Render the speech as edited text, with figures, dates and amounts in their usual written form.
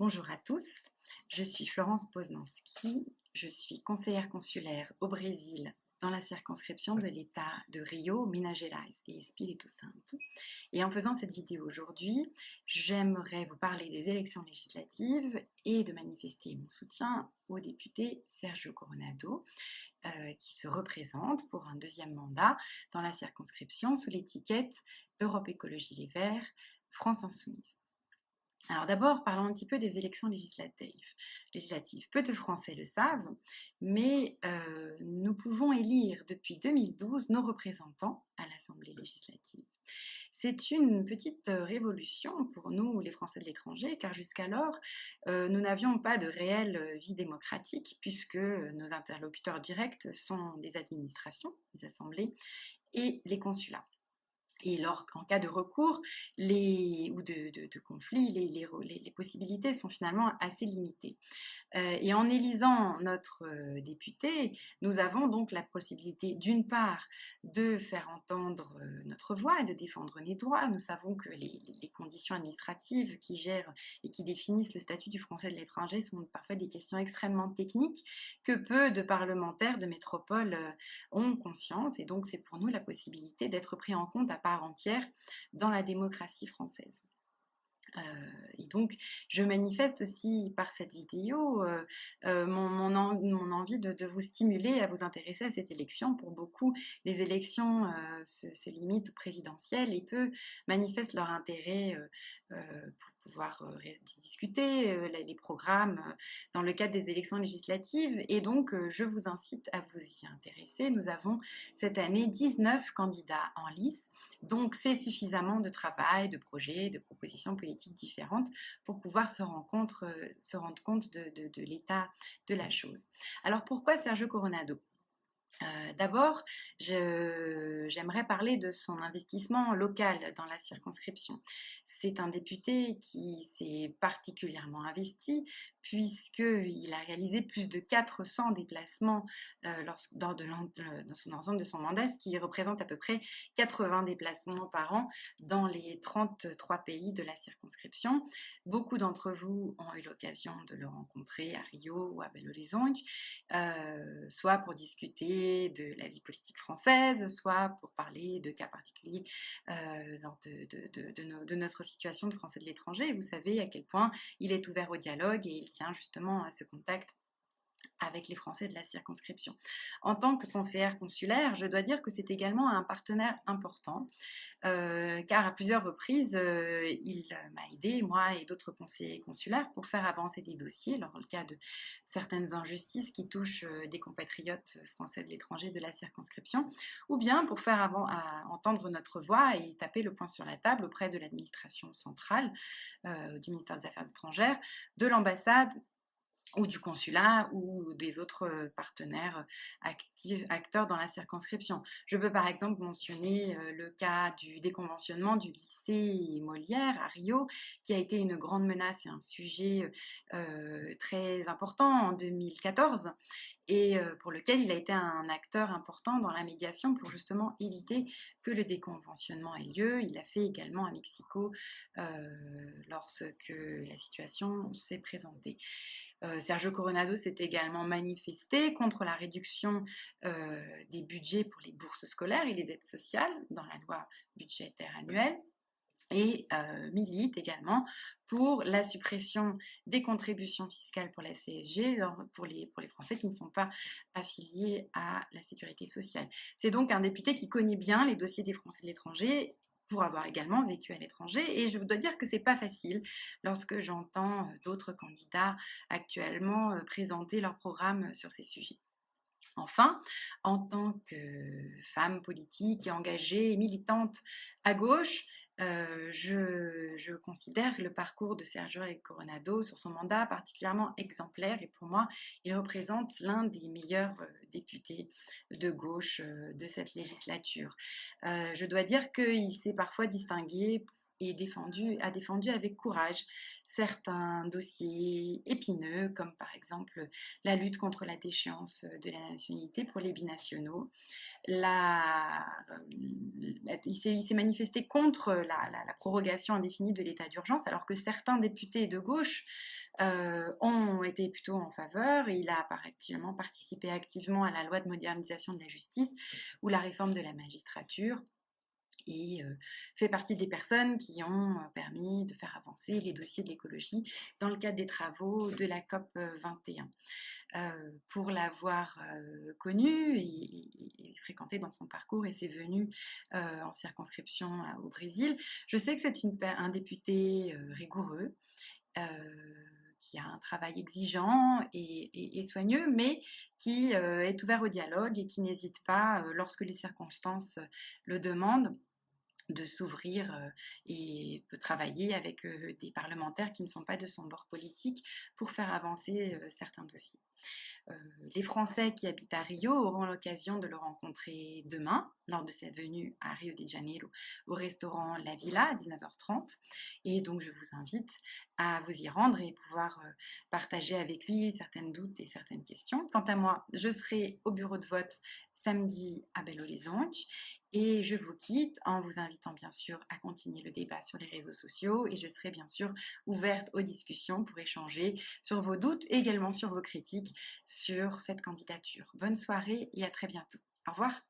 Bonjour à tous, je suis Florence Poznanski, je suis conseillère consulaire au Brésil dans la circonscription de l'État de Rio, Minas Gerais et Espírito Santo. Et en faisant cette vidéo aujourd'hui, j'aimerais vous parler des élections législatives et de manifester mon soutien au député Sergio Coronado, qui se représente pour un deuxième mandat dans la circonscription sous l'étiquette Europe Écologie Les Verts, France Insoumise. Alors d'abord, parlons un petit peu des élections législatives. Peu de Français le savent, mais nous pouvons élire depuis 2012 nos représentants à l'Assemblée législative. C'est une petite révolution pour nous, les Français de l'étranger, car jusqu'alors, nous n'avions pas de réelle vie démocratique, puisque nos interlocuteurs directs sont des administrations, les assemblées et les consulats. Et en cas de recours ou de conflit, les possibilités sont finalement assez limitées. Et en élisant notre député, nous avons donc la possibilité, d'une part, de faire entendre notre voix et de défendre les droits. Nous savons que les conditions administratives qui gèrent et qui définissent le statut du Français de l'étranger sont parfois des questions extrêmement techniques que peu de parlementaires de métropole ont conscience. Et donc, c'est pour nous la possibilité d'être pris en compte à part entière dans la démocratie française. Et donc, je manifeste aussi par cette vidéo mon envie de vous stimuler à vous intéresser à cette élection. Pour beaucoup, les élections se limitent aux présidentielles et peu manifestent leur intérêt pour pouvoir discuter les programmes dans le cadre des élections législatives. Et donc, je vous incite à vous y intéresser. Nous avons cette année 19 candidats en lice, donc c'est suffisamment de travail, de projets, de propositions politiques différentes pour pouvoir se rendre compte de l'état de la chose. Alors pourquoi Sergio Coronado ? D'abord, j'aimerais parler de son investissement local dans la circonscription. C'est un député qui s'est particulièrement investi puisqu'il a réalisé plus de 400 déplacements lors de l'ensemble de son mandat, ce qui représente à peu près 80 déplacements par an dans les 33 pays de la circonscription. Beaucoup d'entre vous ont eu l'occasion de le rencontrer à Rio ou à Belo Horizonte, soit pour discuter de la vie politique française, soit pour parler de cas particuliers lors de notre situation de Français de l'étranger. Et vous savez à quel point il est ouvert au dialogue et il tient justement à ce contact avec les Français de la circonscription. En tant que conseillère consulaire, je dois dire que c'est également un partenaire important, car à plusieurs reprises, il m'a aidé, moi et d'autres conseillers consulaires, pour faire avancer des dossiers dans le cas de certaines injustices qui touchent des compatriotes français de l'étranger de la circonscription, ou bien pour faire entendre notre voix et taper le poing sur la table auprès de l'administration centrale, du ministère des Affaires étrangères, de l'ambassade ou du consulat ou des autres partenaires acteurs dans la circonscription. Je peux par exemple mentionner le cas du déconventionnement du lycée Molière à Rio, qui a été une grande menace et un sujet très important en 2014 et pour lequel il a été un acteur important dans la médiation pour justement éviter que le déconventionnement ait lieu. Il l'a fait également à Mexico lorsque la situation s'est présentée. Sergio Coronado s'est également manifesté contre la réduction des budgets pour les bourses scolaires et les aides sociales dans la loi budgétaire annuelle et milite également pour la suppression des contributions fiscales pour la CSG pour les Français qui ne sont pas affiliés à la sécurité sociale. C'est donc un député qui connaît bien les dossiers des Français de l'étranger pour avoir également vécu à l'étranger. Et je dois dire que c'est pas facile lorsque j'entends d'autres candidats actuellement présenter leur programme sur ces sujets. Enfin, en tant que femme politique engagée et militante à gauche, je considère le parcours de Sergio Coronado sur son mandat particulièrement exemplaire et pour moi, il représente l'un des meilleurs députés de gauche de cette législature. Je dois dire qu'il s'est parfois distingué a défendu avec courage certains dossiers épineux, comme par exemple la lutte contre la déchéance de la nationalité pour les binationaux. Il s'est manifesté contre la prorogation indéfinie de l'état d'urgence, alors que certains députés de gauche ont été plutôt en faveur. Il a actuellement participé activement à la loi de modernisation de la justice ou la réforme de la magistrature et fait partie des personnes qui ont permis de faire avancer les dossiers de l'écologie dans le cadre des travaux de la COP 21. Pour l'avoir connu et fréquenté dans son parcours et ses venues en circonscription au Brésil, je sais que c'est un député rigoureux, qui a un travail exigeant et soigneux, mais qui est ouvert au dialogue et qui n'hésite pas, lorsque les circonstances le demandent, de s'ouvrir et peut travailler avec des parlementaires qui ne sont pas de son bord politique pour faire avancer certains dossiers. Les Français qui habitent à Rio auront l'occasion de le rencontrer demain lors de sa venue à Rio de Janeiro au restaurant La Villa à 19h30. Et donc je vous invite à vous y rendre et pouvoir partager avec lui certaines doutes et certaines questions. Quant à moi, je serai au bureau de vote samedi à Belo Horizonte et je vous quitte en vous invitant bien sûr à continuer le débat sur les réseaux sociaux et je serai bien sûr ouverte aux discussions pour échanger sur vos doutes et également sur vos critiques sur cette candidature. Bonne soirée et à très bientôt. Au revoir.